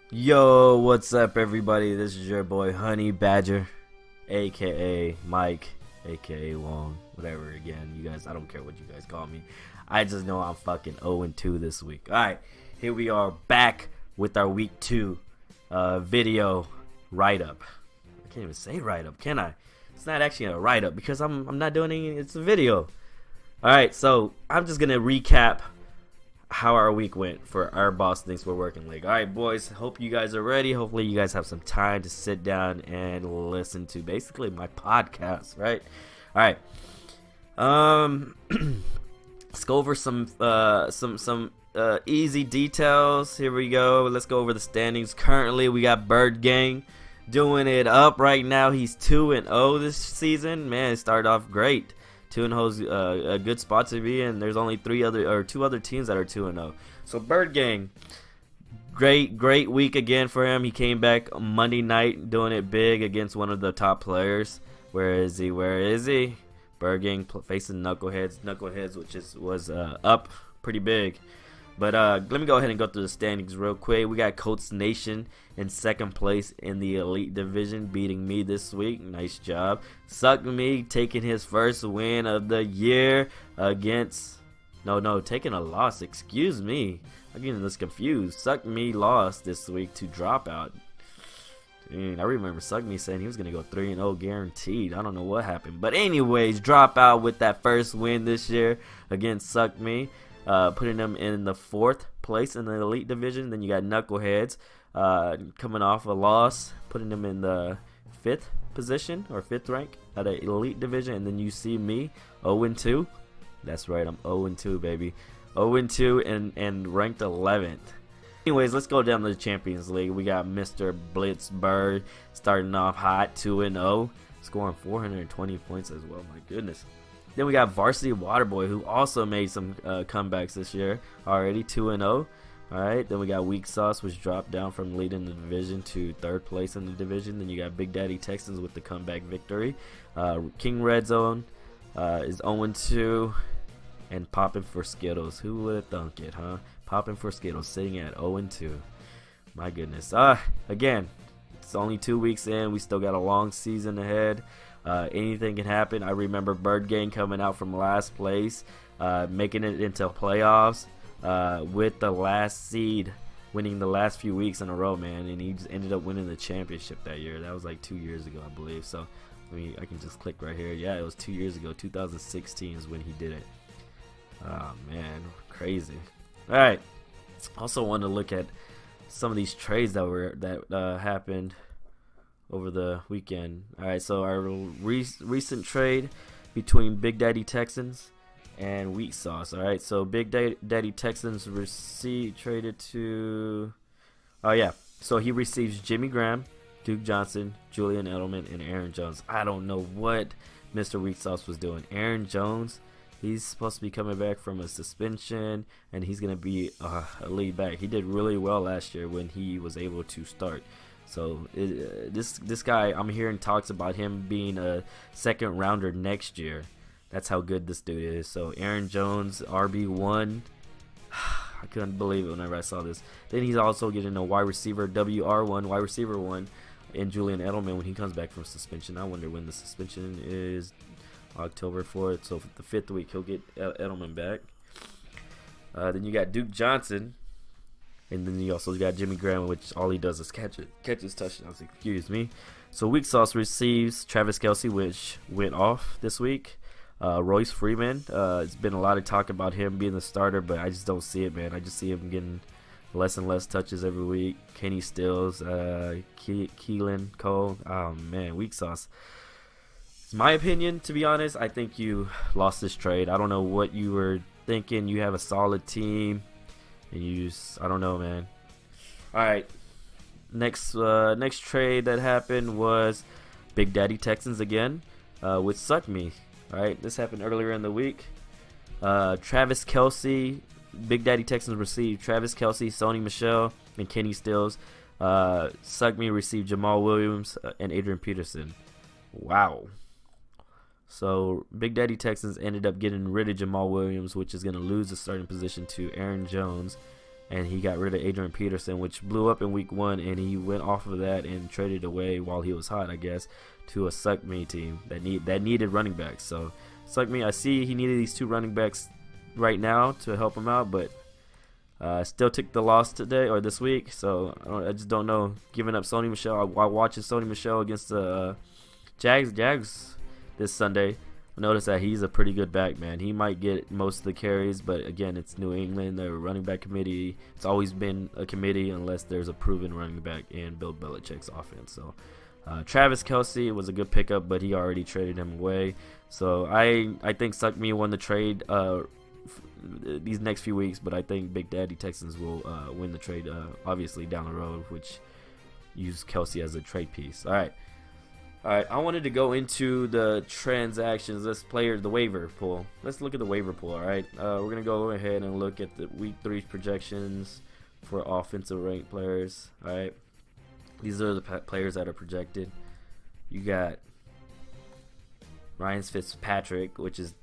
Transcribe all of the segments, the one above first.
Yo, what's up, everybody? This is your boy Honey Badger, aka Mike, aka Wong, whatever. Again, you guys, I don't care what you guys call me. I just know I'm fucking 0-2 this week. All right, here we are back with our week 2 video write up. I can't even say write up, can I? It's not actually a write up because I'm not doing any. It's a video. All right, so I'm just gonna recap how our week went for our Boss Thinks We're Working League. All right, boys. Hope you guys are ready. Hopefully, you guys have some time to sit down and listen to basically my podcast. Right. All right. Let's go over some easy details. Here we go. Let's go over the standings. Currently, we got Bird Gang doing it up right now. He's 2-0 this season. Man, it started off great. 2-0 is a good spot to be in. There's only two other teams that are 2-0. So Bird Gang, great week again for him. He came back Monday night doing it big against one of the top players. Where is he? Bird Gang facing Knuckleheads, which was up pretty big. But let me go ahead and go through the standings real quick. We got Colts Nation in second place in the Elite Division, beating me this week. Nice job. Suck Me taking his first win of the year against... No, taking a loss. Excuse me. I'm getting this confused. Suck Me lost this week to Dropout. Dude, I remember Suck Me saying he was going to go 3-0 guaranteed. I don't know what happened. But anyways, Dropout with that first win this year against Suck Me. Putting them in the 4th place in the Elite Division. Then you got Knuckleheads coming off a loss, putting them in the 5th position or 5th rank at the Elite Division. And then you see me 0-2. That's right, I'm 0-2, baby. 0-2 and ranked 11th. Anyways, let's go down to the Champions League. We got Mr. Blitzbird starting off hot, 2-0, scoring 420 points as well. My goodness. Then we got Varsity Waterboy, who also made some comebacks this year already, 2-0. All right, then we got Weak Sauce, which dropped down from leading the division to 3rd place in the division. Then you got Big Daddy Texans with the comeback victory. King Red Zone is 0-2 and popping for Skittles. Who would have thunk it, huh? Popping for Skittles, sitting at 0-2. My goodness. Again, it's only 2 weeks in. We still got a long season ahead. Anything can happen. I remember Bird Gang coming out from last place, making it into playoffs with the last seed, winning the last few weeks in a row, man. And he just ended up winning the championship that year. That was like 2 years ago, I believe. So I can just click right here. Yeah, it was 2 years ago. 2016 is when he did it. Oh, man. Crazy. All right. Also want to look at some of these trades that happened over the weekend. Alright, so our recent trade between Big Daddy Texans and Weak Sauce. Alright, so Big Daddy Texans traded to... Oh yeah, so he receives Jimmy Graham, Duke Johnson, Julian Edelman, and Aaron Jones. I don't know what Mr. Weak Sauce was doing. Aaron Jones, he's supposed to be coming back from a suspension, and he's going to be a lead back. He did really well last year when he was able to start. So this guy, I'm hearing talks about him being a 2nd rounder next year. That's how good this dude is. So Aaron Jones, RB1. I couldn't believe it whenever I saw this. Then he's also getting a wide receiver, wide receiver 1, and Julian Edelman when he comes back from suspension. I wonder when the suspension is. October 4th. So the 5th week he'll get Edelman back. Then you got Duke Johnson. And then you also got Jimmy Graham, which all he does is catches touchdowns. Excuse me. So Weak Sauce receives Travis Kelce, which went off this week. Royce Freeman. It's been a lot of talk about him being the starter, but I just don't see it, man. I just see him getting less and less touches every week. Kenny Stills, Keelan Cole. Oh man, Weak Sauce. It's my opinion, to be honest. I think you lost this trade. I don't know what you were thinking. You have a solid team. And I don't know, man. All right. Next trade that happened was Big Daddy Texans again with Suck Me. All right, this happened earlier in the week. Travis Kelce, Big Daddy Texans received Travis Kelce, Sony Michel, and Kenny Stills. Suck Me received Jamal Williams and Adrian Peterson. Wow. So Big Daddy Texans ended up getting rid of Jamal Williams, which is going to lose the starting position to Aaron Jones. and he got rid of Adrian Peterson, which blew up in week 1, and he went off of that and traded away while he was hot, I guess, to a Suck Me team that needed running backs. So Suck Me, I see he needed these 2 running backs right now to help him out, but still took the loss today or this week. So I just don't know. Giving up Sony Michel while watching Sony Michel against the Jags this Sunday. Notice that he's a pretty good back, man. He might get most of the carries, but again, it's New England. They're a running back committee. It's always been a committee unless there's a proven running back in Bill Belichick's offense. So Travis Kelce was a good pickup, but he already traded him away. So I think Suck Me won the trade these next few weeks, but I think Big Daddy Texans will win the trade obviously down the road, which use Kelce as a trade piece. All right, I wanted to go into the transactions. The waiver pool. Let's look at the waiver pool. All right, we're gonna go ahead and look at the week 3 projections for offensive ranked players. All right, these are the players that are projected. You got Ryan Fitzpatrick, which is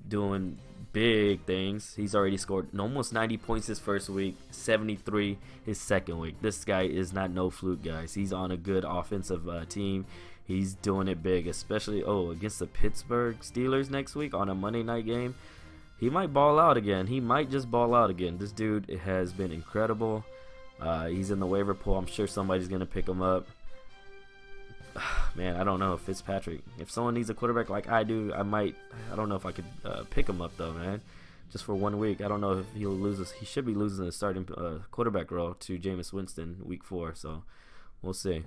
doing big things. He's already scored almost 90 points his first week, 73 his second week. This guy is not no fluke, guys. He's on a good offensive team. He's doing it big, especially against the Pittsburgh Steelers next week on a Monday night game. He might ball out again. He might just ball out again. This dude has been incredible. He's in the waiver pool. I'm sure somebody's going to pick him up. Man, I don't know. Fitzpatrick. If someone needs a quarterback like I do, I don't know if I could pick him up, though, man. Just for 1 week. I don't know if he'll lose. He should be losing the starting quarterback role to Jameis Winston week 4. So we'll see.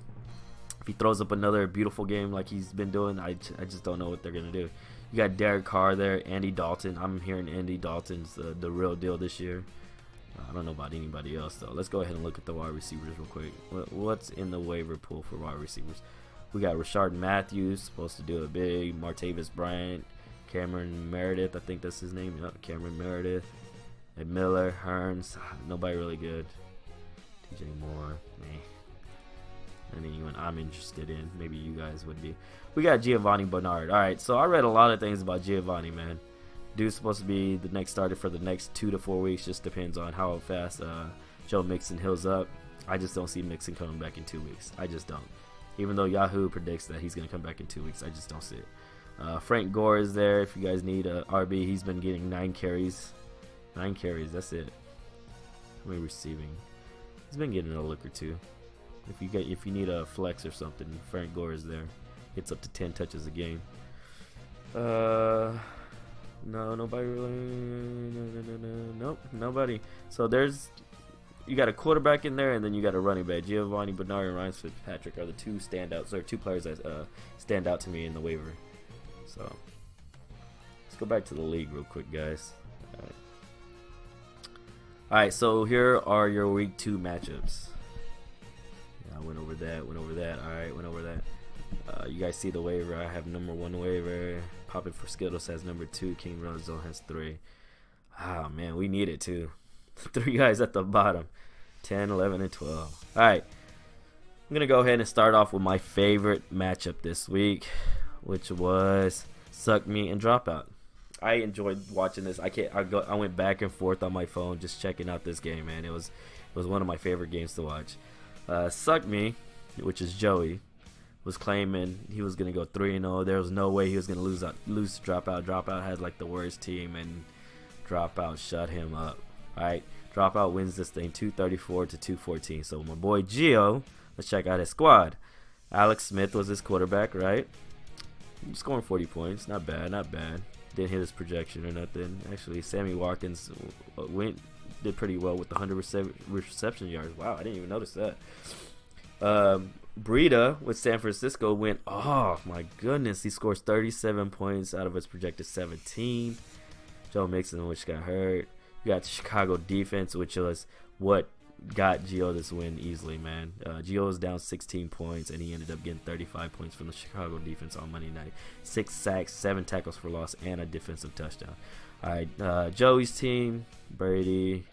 If he throws up another beautiful game like he's been doing, I just don't know what they're going to do. You got Derek Carr there, Andy Dalton. I'm hearing Andy Dalton's the real deal this year. I don't know about anybody else, though. Let's go ahead and look at the wide receivers real quick. What's in the waiver pool for wide receivers? We got Rashard Matthews, supposed to do it big. Martavis Bryant, Cameron Meredith, I think that's his name. Yep, Cameron Meredith. And Miller, Hearns, nobody really good. DJ Moore, anyone I'm interested in. Maybe you guys would be. We got Giovanni Bernard. All right, so I read a lot of things about Giovanni, man. Dude's supposed to be the next starter for the next 2 to 4 weeks. Just depends on how fast Joe Mixon heals up. I just don't see Mixon coming back in 2 weeks. I just don't. Even though Yahoo predicts that he's going to come back in 2 weeks, I just don't see it. Frank Gore is there if you guys need a RB. He's been getting 9 carries. 9 carries, that's it. How many receiving? He's been getting a look or 2. If you need a flex or something, Frank Gore is there. Hits up to 10 touches a game. No, nobody really. Nope, nobody. So you got a quarterback in there, and then you got a running back. Giovanni Bernard and Ryan Fitzpatrick are the 2 standouts. There are 2 players that stand out to me in the waiver. So let's go back to the league real quick, guys. All right. So here are your week 2 matchups. I went over that. All right, went over that. You guys see the waiver. I have number 1 waiver. Popping for Skittles has number 2. King Ronzo has 3. Ah, man, we need it too. 3 guys at the bottom. 10, 11, and 12. All right. I'm going to go ahead and start off with my favorite matchup this week, which was Suck Me and Dropout. I enjoyed watching this. I went back and forth on my phone just checking out this game, man. It was one of my favorite games to watch. Suck Me, which is Joey, was claiming he was going to go 3-0. There was no way he was going to lose to Dropout. Dropout had like the worst team, and Dropout shut him up. All right, Dropout wins this thing 234 to 214. So my boy Gio, let's check out his squad. Alex Smith was his quarterback, right? Scoring 40 points, not bad. Didn't hit his projection or nothing. Actually, Sammy Watkins did pretty well with the 100 reception yards. Wow, I didn't even notice that. Breida with San Francisco went off. My goodness, he scores 37 points out of his projected 17. Joe Mixon, which got hurt. You got the Chicago defense, which was what got Gio this win easily, man. Gio was down 16 points, and he ended up getting 35 points from the Chicago defense on Monday night. 6 sacks, 7 tackles for loss, and a defensive touchdown. All right, Joey's team, Brady,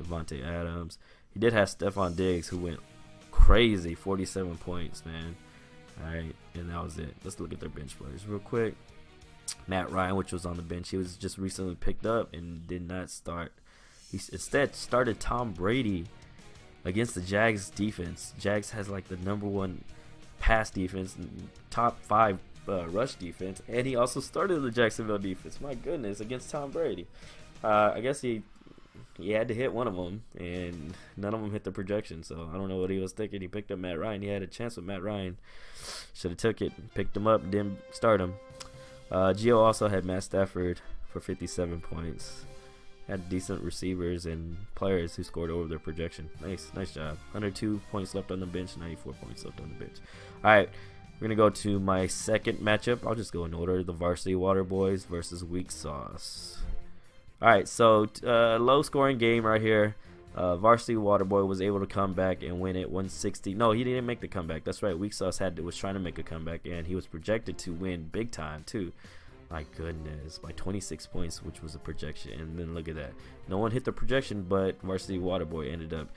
Devontae Adams. He did have Stephon Diggs, who went crazy, 47 points, man. All right, and that was it. Let's look at their bench players real quick. Matt Ryan, which was on the bench, he was just recently picked up and did not start. He instead started Tom Brady against the Jags defense. Jags has like the #1 pass defense, top 5 rush defense, and he also started the Jacksonville defense. My goodness, against Tom Brady. I guess he had to hit one of them, and none of them hit the projection. So I don't know what he was thinking. He picked up Matt Ryan. He had a chance with Matt Ryan. Should have took it, picked him up, didn't start him. Gio also had Matt Stafford for 57 points. Had decent receivers and players who scored over their projection. Nice job. 102 points left on the bench, 94 points left on the bench. All right, we're gonna go to my second matchup. I'll just go in order: the Varsity Water Boys versus Weak Sauce. All right, so low-scoring game right here. Varsity Waterboy was able to come back and win it 160. No, he didn't make the comeback. That's right. Weak Sauce was trying to make a comeback, and he was projected to win big time too. My goodness, by 26 points, which was a projection. And then look at that. No one hit the projection, but Varsity Waterboy ended up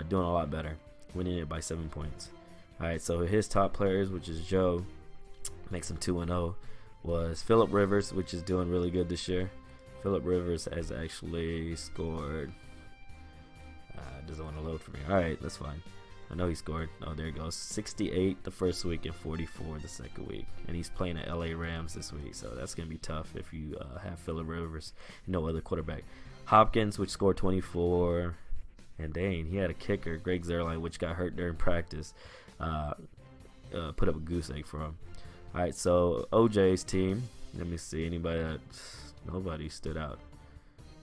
doing a lot better, winning it by 7 points. All right, so his top players, which is Joe, makes him 2-0, was Phillip Rivers, which is doing really good this year. Phillip Rivers has actually scored. Doesn't want to load for me. All right, that's fine. I know he scored. Oh, there he goes. 68 the first week and 44 the second week. And he's playing the LA Rams this week, so that's going to be tough if you have Phillip Rivers and no other quarterback. Hopkins, which scored 24. And dang, he had a kicker, Greg Zerline, which got hurt during practice. Put up a goose egg for him. All right, so OJ's team. Let me see. Nobody stood out.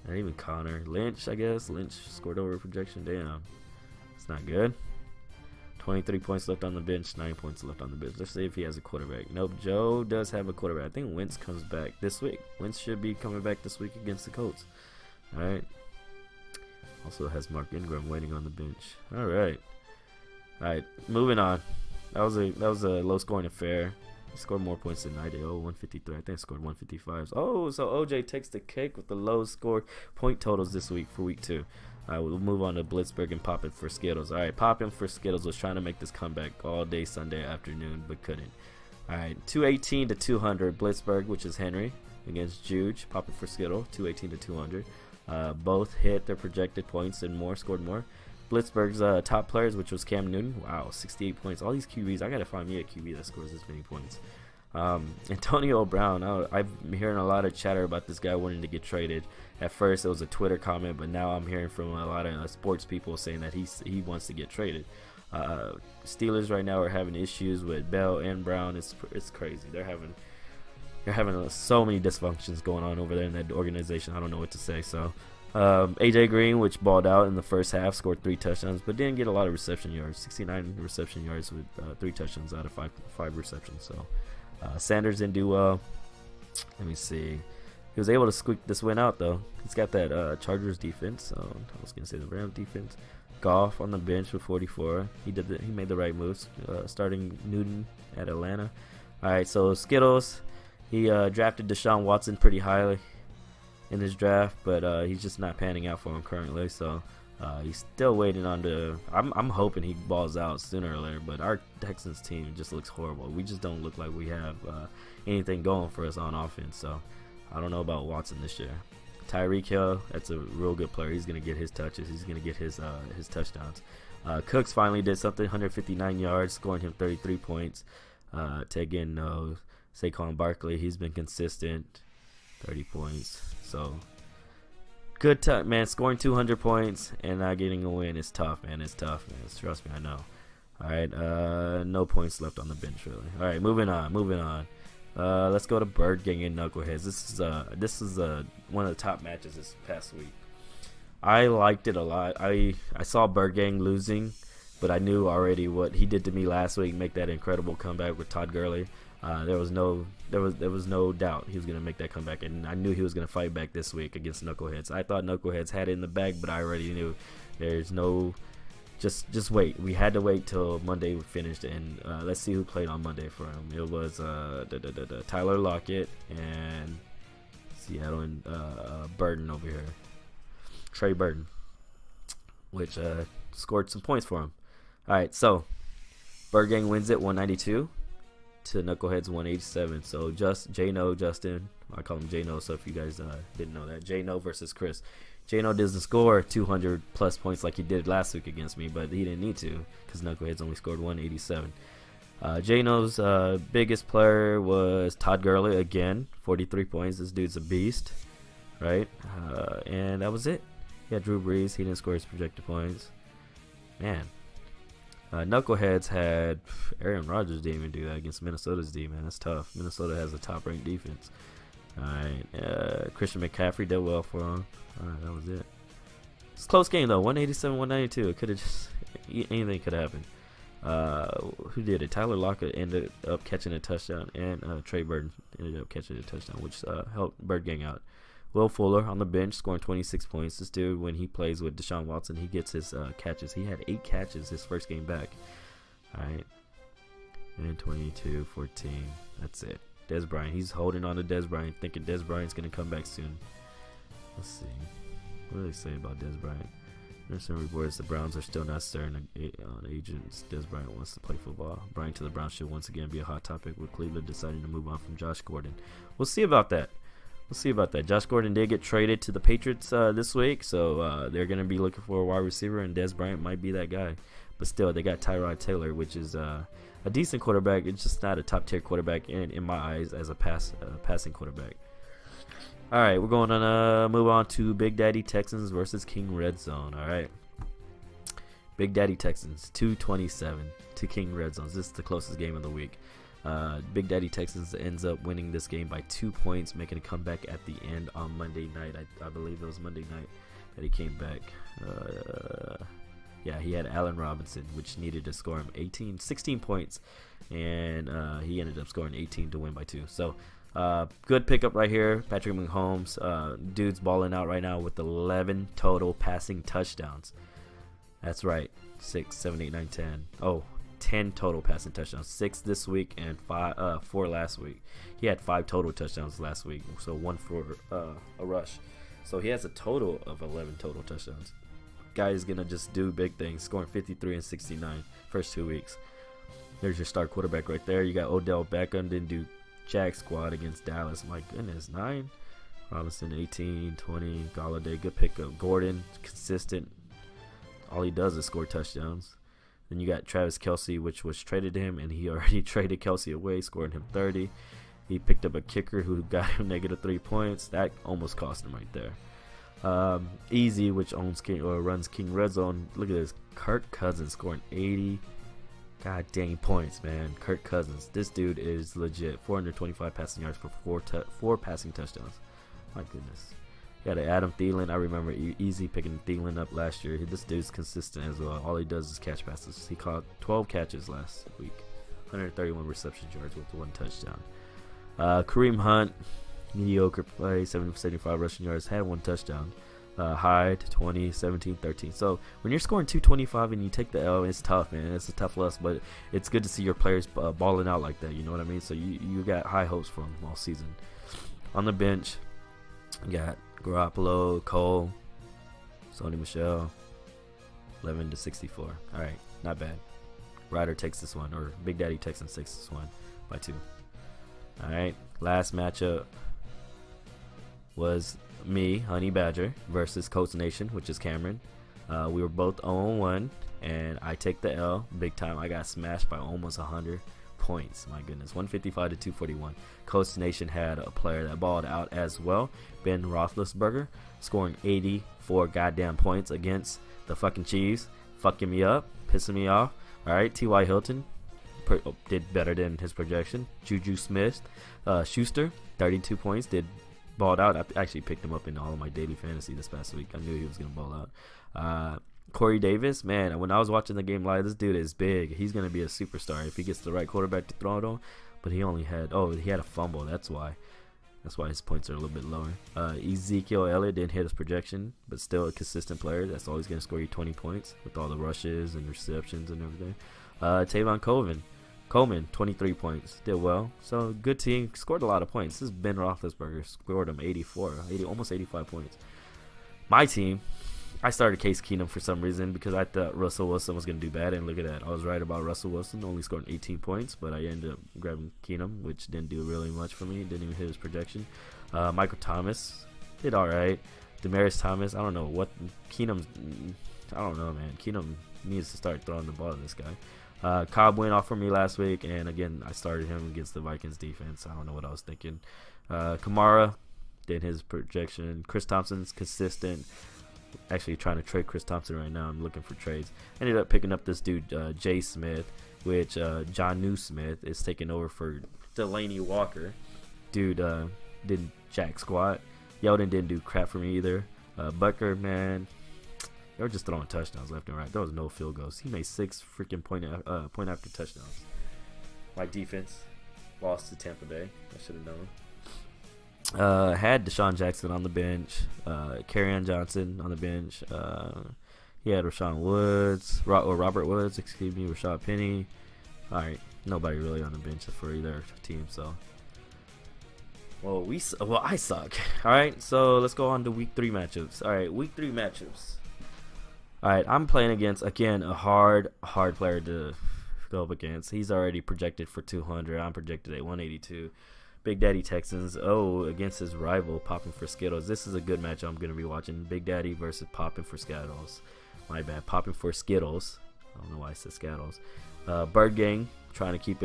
Not even Connor. Lynch, I guess. Lynch scored over projection. Damn. It's not good. 23 points left on the bench. 9 points left on the bench. Let's see if he has a quarterback. Nope. Joe does have a quarterback. I think Wentz comes back this week. Wentz should be coming back this week against the Colts. All right. Also has Mark Ingram waiting on the bench. All right. All right. Moving on. That was a low-scoring affair. He scored more points than I did. 153. I think I scored 155. Oh, so OJ takes the cake with the low score point totals this week for week 2. All right, we'll move on to Blitzberg and Poppin for Skittles. All right, Poppin for Skittles was trying to make this comeback all day Sunday afternoon, but couldn't. All right, 218 to 200. Blitzberg, which is Henry, against Juge. Poppin for Skittle, 218 to 200. Both hit their projected points and more, scored more. Blitzberg's top players, which was Cam Newton. Wow, 68 points. All these QBs. I got to find me a QB that scores this many points. Antonio Brown. I'm hearing a lot of chatter about this guy wanting to get traded. At first, it was a Twitter comment, but now I'm hearing from a lot of sports people saying that he wants to get traded. Steelers right now are having issues with Bell and Brown. It's crazy. They're having so many dysfunctions going on over there in that organization. I don't know what to say. So. AJ Green, which balled out in the first half, scored 3 touchdowns, but didn't get a lot of reception yards. 69 reception yards with 3 touchdowns out of 5 receptions. So Sanders didn't do well. Let me see. He was able to squeak this win out though. He's got that Chargers defense. So I was gonna say the Rams defense. Goff on the bench with 44. He made the right moves. Starting Newton at Atlanta. All right, so Skittles. He drafted Deshaun Watson pretty highly in his draft, but he's just not panning out for him currently. So he's still waiting on the. I'm hoping he balls out sooner or later. But our Texans team just looks horrible. We just don't look like we have anything going for us on offense. So I don't know about Watson this year. Tyreek Hill, that's a real good player. He's gonna get his touches. He's gonna get his touchdowns. Cooks finally did something. 159 yards, scoring him 33 points. Again, no. Saquon Barkley, he's been consistent. 30 points. So good time, man. Scoring 200 points and not getting a win is tough, man. It's tough, man. Trust me, I know. All right, no points left on the bench, really. All right, moving on. Let's go to Bird Gang and Knuckleheads. This is one of the top matches this past week. I liked it a lot. I saw Bird Gang losing, but I knew already what he did to me last week. Make that incredible comeback with Todd Gurley. There was no doubt he was gonna make that comeback, and I knew he was gonna fight back this week against Knuckleheads. I thought Knuckleheads had it in the bag, but I already knew there's no. Just wait. We had to wait till Monday finished, and let's see who played on Monday for him. It was Tyler Lockett and Seattle and Burton over here, Trey Burton, which scored some points for him. All right, so Bird Gang wins it 192 to Knuckleheads 187. So Justin I call him J-No, so if you guys didn't know that. J-No versus Chris. J-No doesn't score 200 plus points like he did last week against me, but he didn't need to because Knuckleheads only scored 187. J-No's biggest player was Todd Gurley again, 43 points. This dude's a beast, right? And that was it. He had Drew Brees. He didn't score his projected points. Man. Knuckleheads had Aaron Rodgers didn't even do that against Minnesota's D, man. That's tough. Minnesota has a top-ranked defense. All right. Christian McCaffrey did well for him. All right, that was it. It's a close game, though. 187-192. It could have just anything could happen. Who did it? Tyler Lockett ended up catching a touchdown, and Trey Burton ended up catching a touchdown, which helped Bird Gang out. Will Fuller on the bench scoring 26 points. This dude, when he plays with Deshaun Watson, he gets his catches. He had 8 catches his first game back. All right. And 22-14. That's it. Dez Bryant. He's holding on to Dez Bryant, thinking Dez Bryant's going to come back soon. Let's see. What do they say about Dez Bryant? There's some reports the Browns are still not certain on agents. Dez Bryant wants to play football. Bryant to the Browns should once again be a hot topic, with Cleveland deciding to move on from Josh Gordon. We'll see about that. Josh Gordon did get traded to the Patriots this week, so they're going to be looking for a wide receiver, and Dez Bryant might be that guy. But still, they got Tyrod Taylor, which is a decent quarterback. It's just not a top-tier quarterback in my eyes as a passing quarterback. All right, we're going to move on to Big Daddy Texans versus King Red Zone. All right. Big Daddy Texans, 227 to King Red Zones. This is the closest game of the week. Big Daddy Texans ends up winning this game by 2 points, making a comeback at the end on Monday night. I believe it was Monday night that he came back. Yeah, he had Allen Robinson, which needed to score him 16 points, and he ended up scoring 18 to win by 2. So, good pickup right here. Patrick Mahomes, dude's balling out right now with 11 total passing touchdowns. That's right, 6, 7, 8, 9, 10. Oh, 10 total passing touchdowns, 6 this week and 4 last week. He had 5 total touchdowns last week, so 1 for a rush. So he has a total of 11 total touchdowns. Guy is gonna just do big things, scoring 53 and 69 first 2 weeks. There's your star quarterback right there. You got Odell Beckham, didn't do jack squad against Dallas. My goodness, 9. Robinson 18, 20. Galladay, good pickup. Gordon, consistent. All he does is score touchdowns. Then you got Travis Kelce, which was traded to him, and he already traded Kelce away, scoring him 30. He picked up a kicker who got him -3 points. That almost cost him right there. Easy, which runs King Red Zone. Look at this. Kirk Cousins scoring 80 god dang points, man. Kirk Cousins. This dude is legit. 425 passing yards for 4 passing touchdowns. My goodness. You got Adam Thielen. I remember easy picking Thielen up last year. This dude's consistent as well. All he does is catch passes. He caught 12 catches last week. 131 reception yards with 1 touchdown. Kareem Hunt, mediocre play, 75 rushing yards, had 1 touchdown. Hyde, 20, 17, 13. So when you're scoring 225 and you take the L, it's tough, man. It's a tough loss, but it's good to see your players balling out like that. You know what I mean? So you got high hopes for them all season. On the bench, you got Garoppolo, Cole, Sony Michel, 11 to 64. All right, not bad. Ryder takes this one, or Big Daddy Texans takes this one by 2. All right, last matchup was me, Honey Badger, versus Coach Nation, which is Cameron. We were both 0-1, and I take the L big time. I got smashed by almost 100 points. My goodness, 155 to 241. Coach Nation had a player that balled out as well, Ben Roethlisberger, scoring 84 goddamn points against the fucking Chiefs, fucking me up, pissing me off. All right, T.Y. Hilton did better than his projection. Juju Smith-Schuster, 32 points, balled out. I actually picked him up in all of my daily fantasy this past week. I knew he was going to ball out. Corey Davis, man, when I was watching the game live, this dude is big. He's going to be a superstar if he gets the right quarterback to throw it on. But he had a fumble. That's why his points are a little bit lower. Ezekiel Elliott didn't hit his projection, but still a consistent player. That's always going to score you 20 points with all the rushes and receptions and everything. Tavon Coleman, 23 points. Did well. So, good team. Scored a lot of points. This is Ben Roethlisberger. Scored him almost 85 points. My team, I started Case Keenum for some reason because I thought Russell Wilson was going to do bad, and look at that. I was right about Russell Wilson, only scoring 18 points, but I ended up grabbing Keenum, which didn't do really much for me. Didn't even hit his projection. Michael Thomas did all right. Demaryius Thomas, I don't know what Keenum's. I don't know, man. Keenum needs to start throwing the ball to this guy. Cobb went off for me last week, and again, I started him against the Vikings defense. I don't know what I was thinking. Kamara did his projection. Chris Thompson's consistent. Actually trying to trade Chris Thompson right now. I'm looking for trades. Ended up picking up this dude, Jay Smith, which Jonnu Smith is taking over for Delaney Walker. Dude didn't jack squat. Yeldon didn't do crap for me either. Butker, man, they were just throwing touchdowns left and right. There was no field goals. He made 6 freaking point after touchdowns. My defense lost to Tampa Bay. I should have known. Had Deshaun Jackson on the bench, Kerryon Johnson on the bench. He had Robert Woods, Rashad Penny. All right, nobody really on the bench for either team. So, I suck. All right, so let's go on to week 3 matchups. All right, week 3 matchups. All right, I'm playing against again a hard player to go up against. He's already projected for 200. I'm projected at 182. Big Daddy Texans, against his rival, Popping for Skittles. This is a good match I'm going to be watching. Big Daddy versus Popping for Skittles. My bad. Popping for Skittles. I don't know why I said Skittles. Bird Gang, trying to keep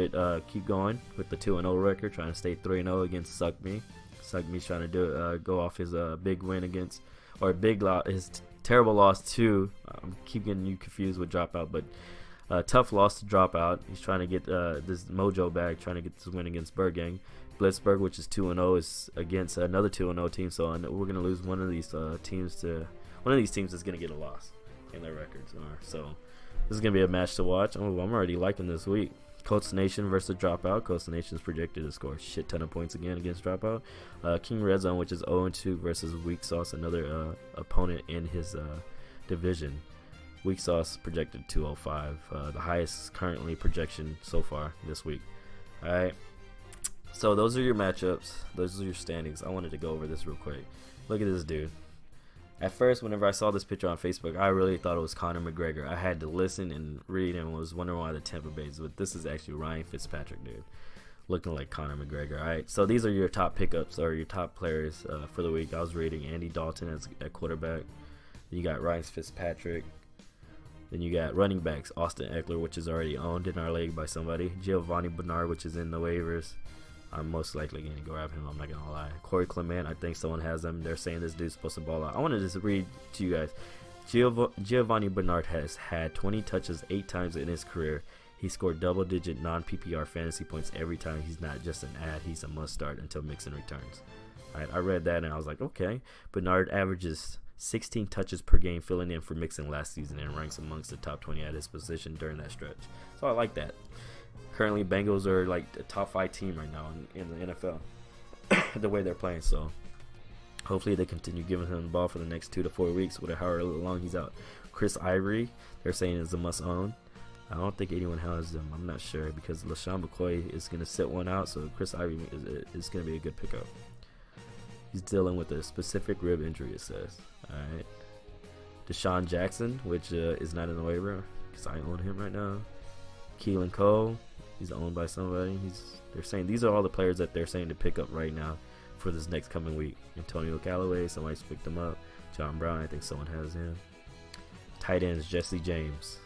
going with the 2-0 record, trying to stay 3-0 against Suck Me. Suck Me's trying to go off his big win against, or his terrible loss to, keep getting you confused with Dropout, but tough loss to Dropout. He's trying to get this mojo back, trying to get this win against Bird Gang. Blitzburg, which is 2-0, is against another 2-0 team, so we're gonna lose one of these teams is gonna get a loss in their records. So this is gonna be a match to watch. I'm already liking this week. Colts Nation versus Dropout. Colts Nation is projected to score a shit ton of points again against Dropout. King Red Zone, which is 0-2 versus Weak Sauce, another opponent in his division. Weak Sauce projected 205, the highest currently projection so far this week. All right. So those are your matchups. Those are your standings. I wanted to go over this real quick. Look at this dude. At first, whenever I saw this picture on Facebook, I really thought it was Conor McGregor. I had to listen and read and was wondering why the Tampa Bay's. But this is actually Ryan Fitzpatrick, dude. Looking like Conor McGregor. All right, so these are your top pickups or your top players for the week. I was rating Andy Dalton at quarterback. Then you got Ryan Fitzpatrick. Then you got running backs, Austin Eckler, which is already owned in our league by somebody. Giovanni Bernard, which is in the waivers. I'm most likely going to grab him, I'm not going to lie. Corey Clement, I think someone has him. They're saying this dude's supposed to ball out. I want to just read to you guys. Giovanni Bernard has had 20 touches 8 times in his career. He scored double-digit non-PPR fantasy points every time. He's not just an ad. He's a must-start until Mixon returns. All right, I read that, and I was like, okay. Bernard averages 16 touches per game, filling in for Mixon last season, and ranks amongst the top 20 at his position during that stretch. So I like that. Currently, Bengals are like the top 5 team right now in the NFL, the way they're playing. So hopefully they continue giving him the ball for the next 2 to 4 weeks, however long he's out. Chris Ivory, they're saying is a must own. I don't think anyone has them. I'm not sure because LaShawn McCoy is going to sit one out, so Chris Ivory is going to be a good pickup. He's dealing with a specific rib injury, it says. All right. Deshaun Jackson, which is not in the waiver because I own him right now. Keelan Cole. He's owned by somebody. They're saying these are all the players that they're saying to pick up right now for this next coming week. Antonio Callaway, somebody's picked him up. John Brown, I think someone has him. Tight ends, Jesse James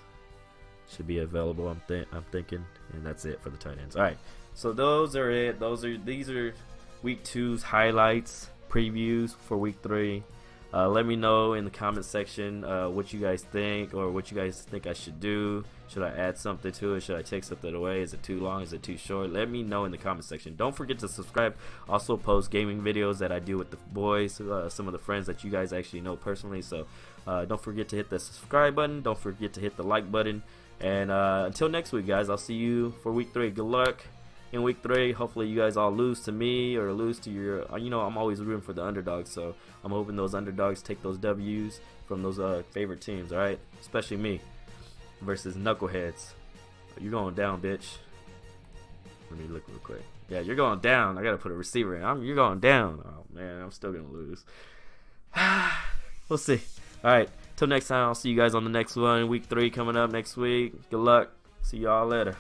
should be available. I'm thinking, and that's it for the tight ends. All right, so those are it. These are week 2's highlights, previews for week 3. Let me know in the comment section what you guys think or what you guys think I should do. Should I add something to it? Should I take something away? Is it too long? Is it too short? Let me know in the comment section. Don't forget to subscribe. Also post gaming videos that I do with the boys, some of the friends that you guys actually know personally. So don't forget to hit the subscribe button. Don't forget to hit the like button. And until next week, guys, I'll see you for week 3. Good luck in week 3. Hopefully you guys all lose to me or lose to your, I'm always rooting for the underdogs, so I'm hoping those underdogs take those W's from those favorite teams. All right, especially me versus knuckleheads. You're going down, bitch. Let me look real quick. Yeah, you're going down. I gotta put a receiver in. You're going down. Oh man, I'm still gonna lose. We'll see. All right. Till next time, I'll see you guys on the next one. Week 3 coming up next week. Good luck. See y'all later.